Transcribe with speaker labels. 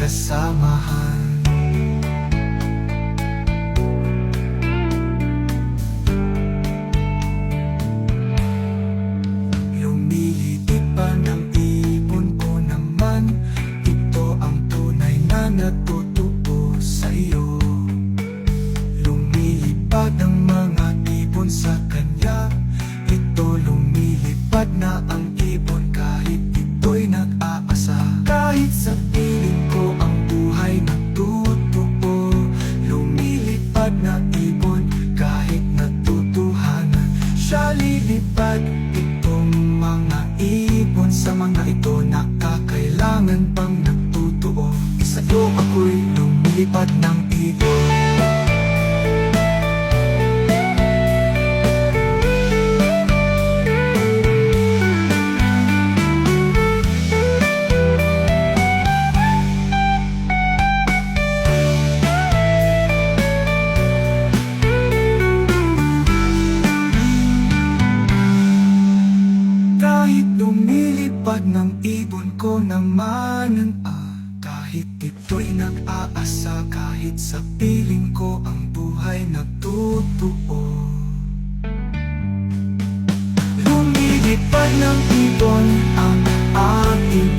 Speaker 1: kasamahan. Lumilipit pa ng ibon ko naman, ito ang tunay na natutupo sa iyo. Lumilipad ang mga ibon sa kanya, ito lumilipad na ang ibon kahit ito'y nag-aasa. Kahit sa piling ko ang buhay nagtutupo, lumilipad na ibon kahit natutuhanan. Siya lilipad, itong mga ibon sa mga ito nakakailangan pang nagtutuo. Sa'yo ako'y lumilipad ng ibon. Kahit lumilipad ng ibon ko naman kahit ito'y nag-aasa, kahit sa piling ko ang buhay nagtutuo. Lumilipad ng ibon ang ating